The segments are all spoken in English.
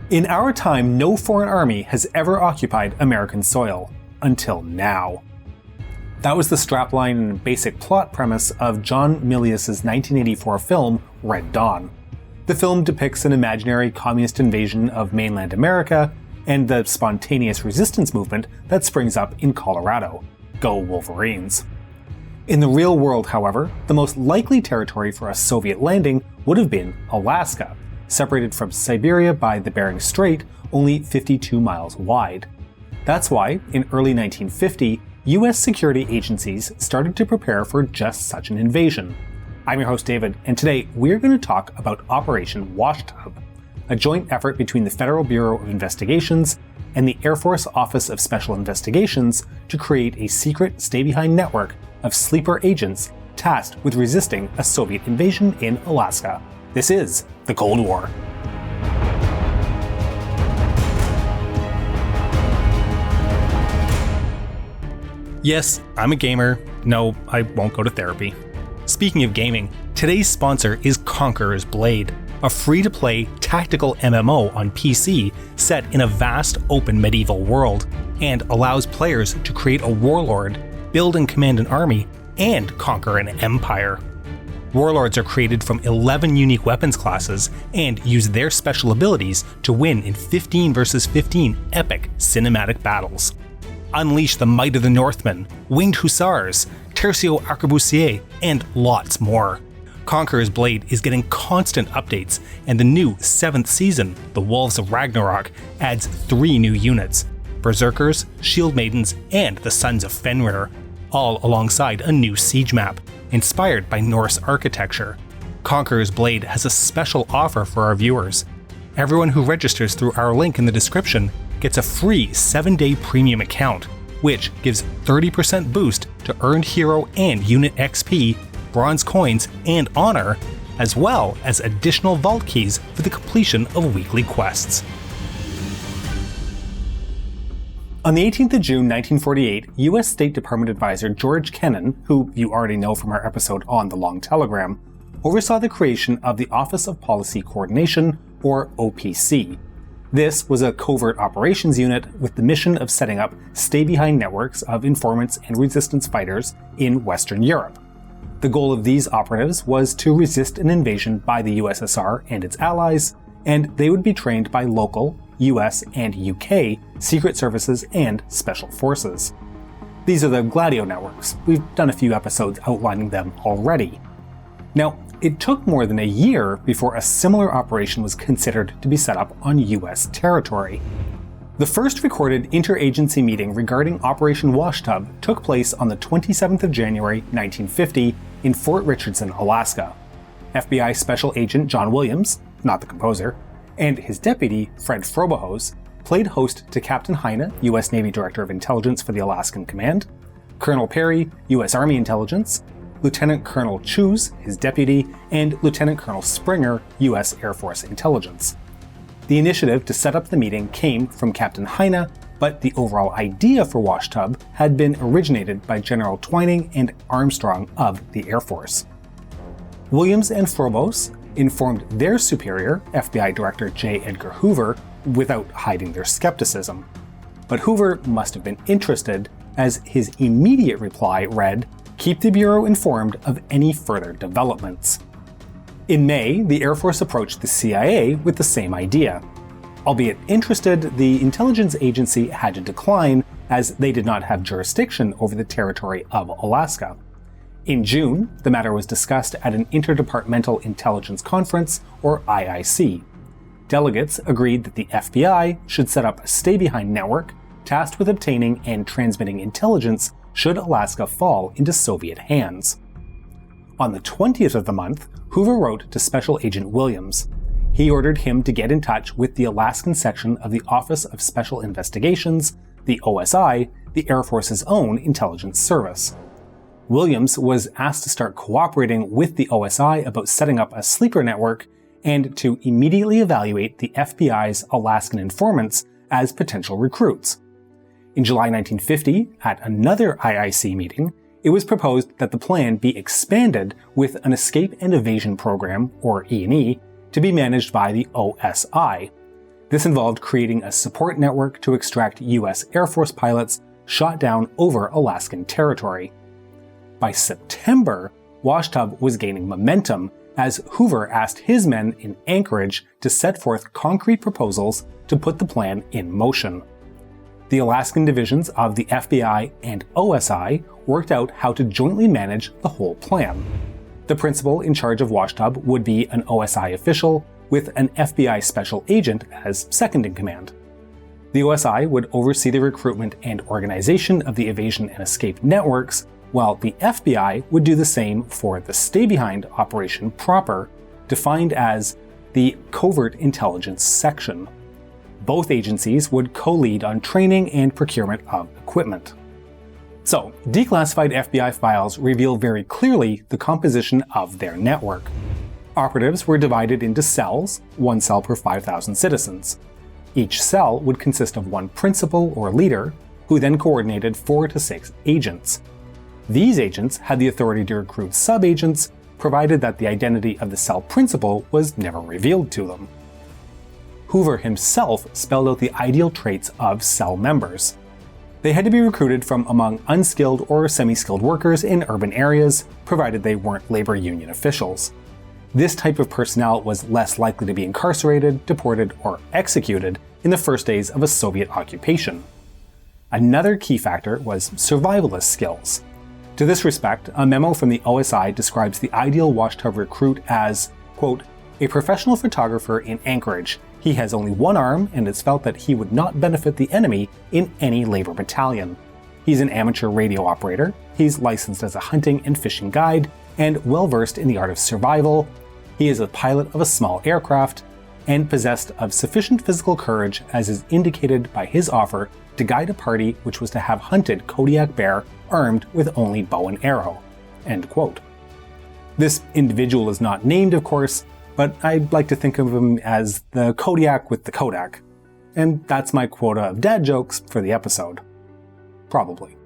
In our time, no foreign army has ever occupied American soil. Until now. That was the strapline and basic plot premise of John Milius's 1984 film, Red Dawn. The film depicts an imaginary communist invasion of mainland America and the spontaneous resistance movement that springs up in Colorado. Go Wolverines. In the real world, however, the most likely territory for a Soviet landing would have been Alaska, separated from Siberia by the Bering Strait, only 52 miles wide. That's why, in early 1950, US security agencies started to prepare for just such an invasion. I'm your host David, and today we're going to talk about Operation Washtub, a joint effort between the Federal Bureau of Investigations and the Air Force Office of Special Investigations to create a secret stay-behind network of sleeper agents tasked with resisting a Soviet invasion in Alaska. This is the Cold War. Yes, I'm a gamer. No, I won't go to therapy. Speaking of gaming, today's sponsor is Conquerors Blade, a free-to-play tactical MMO on PC set in a vast open medieval world, and allows players to create a warlord, build and command an army, and conquer an empire. Warlords are created from 11 unique weapons classes and use their special abilities to win in 15 versus 15 epic cinematic battles. Unleash the might of the Northmen, winged hussars, tercio arquebusier, and lots more. Conqueror's Blade is getting constant updates, and the new 7th season, The Wolves of Ragnarok, adds 3 new units: Berserkers, Shield Maidens, and the Sons of Fenrir, all alongside a new siege map, inspired by Norse architecture. Conqueror's Blade has a special offer for our viewers. Everyone who registers through our link in the description gets a free 7-day premium account, which gives 30% boost to earned hero and unit XP, bronze coins, and honor, as well as additional vault keys for the completion of weekly quests. On the 18th of June 1948, US State Department advisor George Kennan, who you already know from our episode on the Long Telegram, oversaw the creation of the Office of Policy Coordination, or OPC. This was a covert operations unit with the mission of setting up stay-behind networks of informants and resistance fighters in Western Europe. The goal of these operatives was to resist an invasion by the USSR and its allies, and they would be trained by local, US and UK secret services and special forces. These are the Gladio networks. We've done a few episodes outlining them already. Now, it took more than a year before a similar operation was considered to be set up on US territory. The first recorded interagency meeting regarding Operation Washtub took place on the 27th of January 1950 in Fort Richardson, Alaska. FBI Special Agent John Williams, not the composer, and his deputy, Fred Frobose, played host to Captain Heine, U.S. Navy Director of Intelligence for the Alaskan Command, Colonel Perry, U.S. Army Intelligence, Lieutenant Colonel Choose, his deputy, and Lieutenant Colonel Springer, U.S. Air Force Intelligence. The initiative to set up the meeting came from Captain Heine, but the overall idea for Washtub had been originated by General Twining and Armstrong of the Air Force. Williams and Frobose informed their superior, FBI Director J. Edgar Hoover, without hiding their skepticism. But Hoover must have been interested, as his immediate reply read, "Keep the Bureau informed of any further developments." In May, the Air Force approached the CIA with the same idea. Albeit interested, the intelligence agency had to decline, as they did not have jurisdiction over the territory of Alaska. In June, the matter was discussed at an Interdepartmental Intelligence Conference, or IIC. Delegates agreed that the FBI should set up a stay-behind network tasked with obtaining and transmitting intelligence should Alaska fall into Soviet hands. On the 20th of the month, Hoover wrote to Special Agent Williams. He ordered him to get in touch with the Alaskan section of the Office of Special Investigations, the OSI, the Air Force's own intelligence service. Williams was asked to start cooperating with the OSI about setting up a sleeper network and to immediately evaluate the FBI's Alaskan informants as potential recruits. In July 1950, at another IIC meeting, it was proposed that the plan be expanded with an escape and evasion program, or E&E, to be managed by the OSI. This involved creating a support network to extract US Air Force pilots shot down over Alaskan territory. By September, Washtub was gaining momentum as Hoover asked his men in Anchorage to set forth concrete proposals to put the plan in motion. The Alaskan divisions of the FBI and OSI worked out how to jointly manage the whole plan. The principal in charge of Washtub would be an OSI official, with an FBI special agent as second in command. The OSI would oversee the recruitment and organization of the evasion and escape networks, while the FBI would do the same for the stay-behind operation proper, defined as the Covert Intelligence Section. Both agencies would co-lead on training and procurement of equipment. So, declassified FBI files reveal very clearly the composition of their network. Operatives were divided into cells, one cell per 5,000 citizens. Each cell would consist of one principal or leader, who then coordinated 4 to 6 agents. These agents had the authority to recruit sub-agents, provided that the identity of the cell principal was never revealed to them. Hoover himself spelled out the ideal traits of cell members. They had to be recruited from among unskilled or semi-skilled workers in urban areas, provided they weren't labor union officials. This type of personnel was less likely to be incarcerated, deported, or executed in the first days of a Soviet occupation. Another key factor was survivalist skills. To this respect, a memo from the OSI describes the ideal Washtub recruit as, quote, a professional photographer in Anchorage. He has only one arm, and it's felt that he would not benefit the enemy in any labor battalion. He's an amateur radio operator, he's licensed as a hunting and fishing guide, and well-versed in the art of survival. He is a pilot of a small aircraft, and possessed of sufficient physical courage as is indicated by his offer to guide a party which was to have hunted Kodiak bear armed with only bow and arrow. End quote. This individual is not named, of course, but I'd like to think of him as the Kodiak with the Kodak. And that's my quota of dad jokes for the episode. Probably.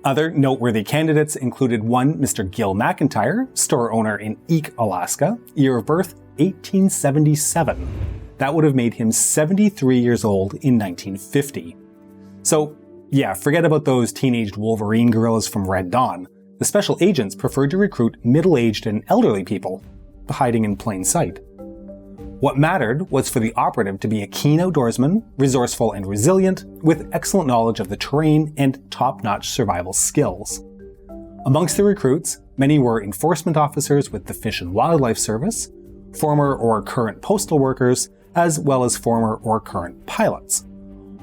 Other noteworthy candidates included one Mr. Gil McIntyre, store owner in Eek, Alaska, year of birth 1877. That would have made him 73 years old in 1950. So, yeah, forget about those teenaged Wolverine gorillas from Red Dawn. The special agents preferred to recruit middle-aged and elderly people, hiding in plain sight. What mattered was for the operative to be a keen outdoorsman, resourceful and resilient, with excellent knowledge of the terrain and top-notch survival skills. Amongst the recruits, many were enforcement officers with the Fish and Wildlife Service, former or current postal workers, as well as former or current pilots.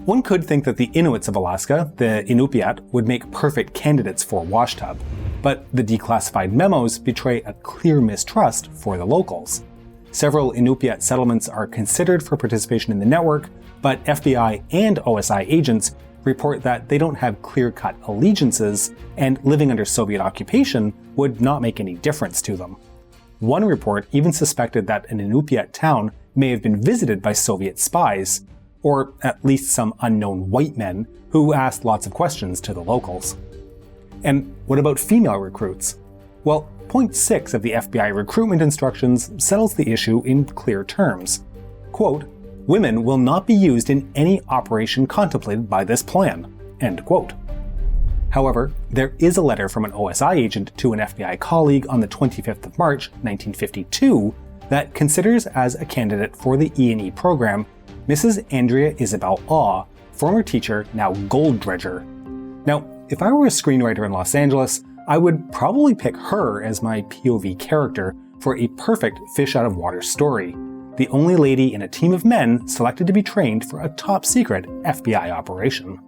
One could think that the Inuits of Alaska, the Inupiat, would make perfect candidates for Washtub, but the declassified memos betray a clear mistrust for the locals. Several Inupiat settlements are considered for participation in the network, but FBI and OSI agents report that they don't have clear-cut allegiances, and living under Soviet occupation would not make any difference to them. One report even suspected that an Inupiat town may have been visited by Soviet spies, or at least some unknown white men who asked lots of questions to the locals. And what about female recruits? Well, Point 6 of the FBI recruitment instructions settles the issue in clear terms. Quote, women will not be used in any operation contemplated by this plan. End quote. However, there is a letter from an OSI agent to an FBI colleague on the 25th of March, 1952, that considers as a candidate for the E&E program Mrs. Andrea Isabel Aw, former teacher, now gold dredger. Now, if I were a screenwriter in Los Angeles, I would probably pick her as my POV character for a perfect fish-out-of-water story. The only lady in a team of men selected to be trained for a top-secret FBI operation.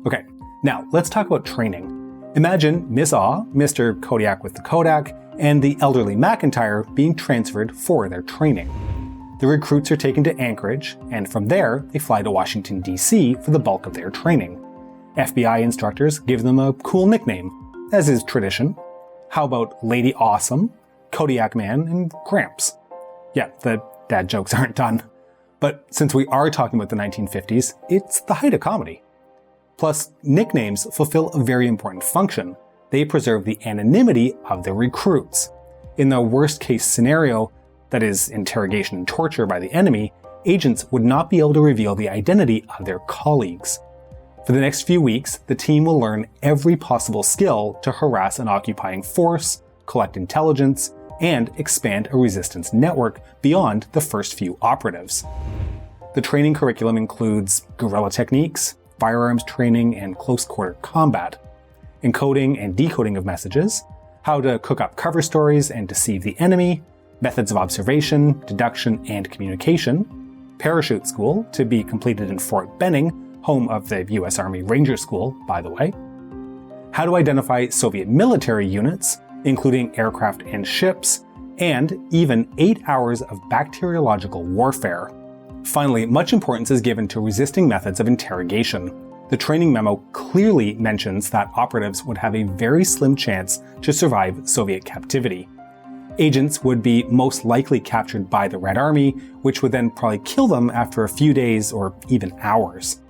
Okay, now let's talk about training. Imagine Miss Aw, Mr. Kodiak with the Kodak, and the elderly McIntyre being transferred for their training. The recruits are taken to Anchorage, and from there, they fly to Washington, D.C. for the bulk of their training. FBI instructors give them a cool nickname, as is tradition. How about Lady Awesome, Kodiak Man, and Gramps? Yeah, the dad jokes aren't done. But since we are talking about the 1950s, it's the height of comedy. Plus, nicknames fulfill a very important function. They preserve the anonymity of the recruits. In the worst case scenario, that is, interrogation and torture by the enemy, agents would not be able to reveal the identity of their colleagues. For the next few weeks, the team will learn every possible skill to harass an occupying force, collect intelligence, and expand a resistance network beyond the first few operatives. The training curriculum includes guerrilla techniques, firearms training, and close-quarter combat, encoding and decoding of messages, how to cook up cover stories and deceive the enemy, methods of observation, deduction, and communication, parachute school, to be completed in Fort Benning, home of the US Army Ranger School, by the way, how to identify Soviet military units, including aircraft and ships, and even 8 hours of bacteriological warfare. Finally, much importance is given to resisting methods of interrogation. The training memo clearly mentions that operatives would have a very slim chance to survive Soviet captivity. Agents would be most likely captured by the Red Army, which would then probably kill them after a few days or even hours.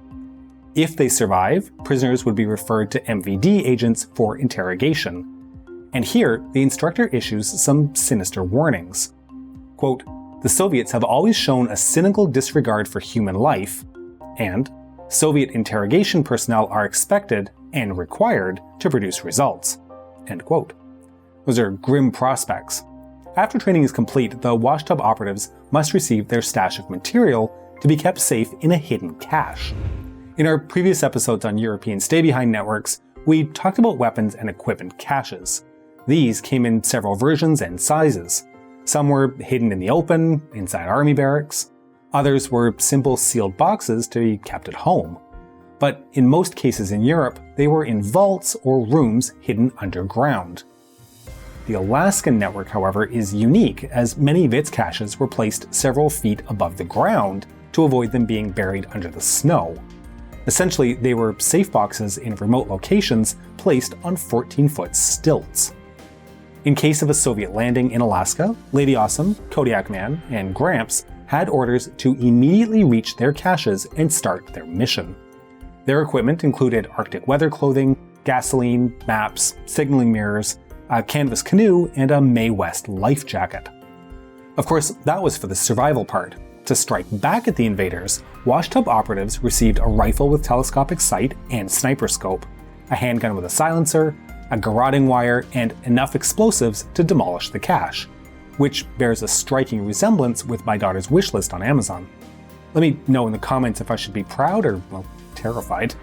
If they survive, prisoners would be referred to MVD agents for interrogation. And here, the instructor issues some sinister warnings. Quote, "The Soviets have always shown a cynical disregard for human life," and "Soviet interrogation personnel are expected and required to produce results." End quote. Those are grim prospects. After training is complete, the Washtub operatives must receive their stash of material to be kept safe in a hidden cache. In our previous episodes on European stay-behind networks, we talked about weapons and equipment caches. These came in several versions and sizes. Some were hidden in the open, inside army barracks. Others were simple sealed boxes to be kept at home. But in most cases in Europe, they were in vaults or rooms hidden underground. The Alaskan network, however, is unique, as many of its caches were placed several feet above the ground to avoid them being buried under the snow. Essentially, they were safe boxes in remote locations placed on 14-foot stilts. In case of a Soviet landing in Alaska, Lady Awesome, Kodiak Man, and Gramps had orders to immediately reach their caches and start their mission. Their equipment included Arctic weather clothing, gasoline, maps, signaling mirrors, a canvas canoe, and a Mae West life jacket. Of course, that was for the survival part. To strike back at the invaders, Washtub operatives received a rifle with telescopic sight and sniper scope, a handgun with a silencer, a garroting wire, and enough explosives to demolish the cache, which bears a striking resemblance with my daughter's wish list on Amazon. Let me know in the comments if I should be proud or, well, terrified.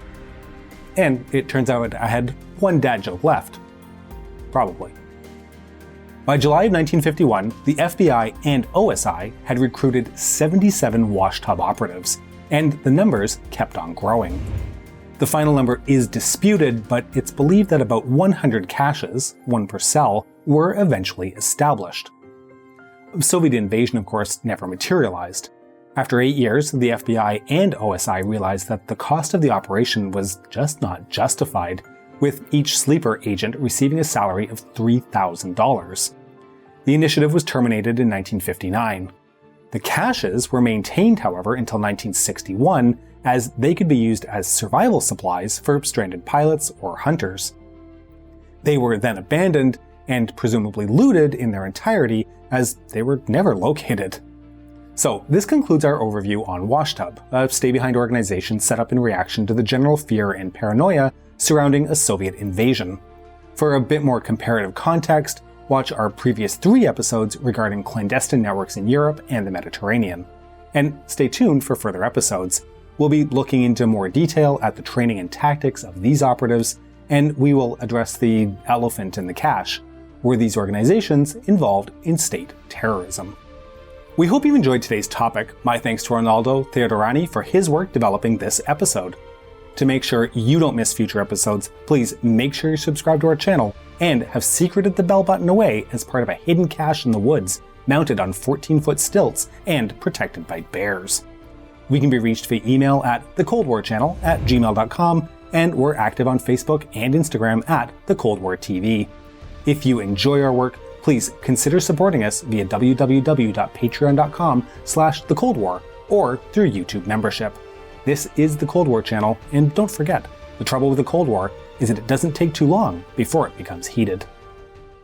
And it turns out I had one dad joke left. Probably. By July of 1951, the FBI and OSI had recruited 77 Washtub operatives, and the numbers kept on growing. The final number is disputed, but it's believed that about 100 caches, one per cell, were eventually established. Soviet invasion, of course, never materialized. After 8 years, the FBI and OSI realized that the cost of the operation was just not justified, with each sleeper agent receiving a salary of $3,000. The initiative was terminated in 1959. The caches were maintained, however, until 1961, as they could be used as survival supplies for stranded pilots or hunters. They were then abandoned and presumably looted in their entirety, as they were never located. So this concludes our overview on Washtub, a stay-behind organization set up in reaction to the general fear and paranoia surrounding a Soviet invasion. For a bit more comparative context, watch our previous 3 episodes regarding clandestine networks in Europe and the Mediterranean. And stay tuned for further episodes. We'll be looking into more detail at the training and tactics of these operatives, and we will address the elephant in the cache. Were these organizations involved in state terrorism? We hope you enjoyed today's topic. My thanks to Arnaldo Theodorani for his work developing this episode. To make sure you don't miss future episodes, please make sure you subscribe to our channel and have secreted the bell button away as part of a hidden cache in the woods, mounted on 14-foot stilts and protected by bears. We can be reached via email at thecoldwarchannel@gmail.com, and we're active on Facebook and Instagram at thecoldwartv. If you enjoy our work, please consider supporting us via www.patreon.com/thecoldwar or through YouTube membership. This is the Cold War channel, and don't forget, the trouble with the Cold War is that it doesn't take too long before it becomes heated.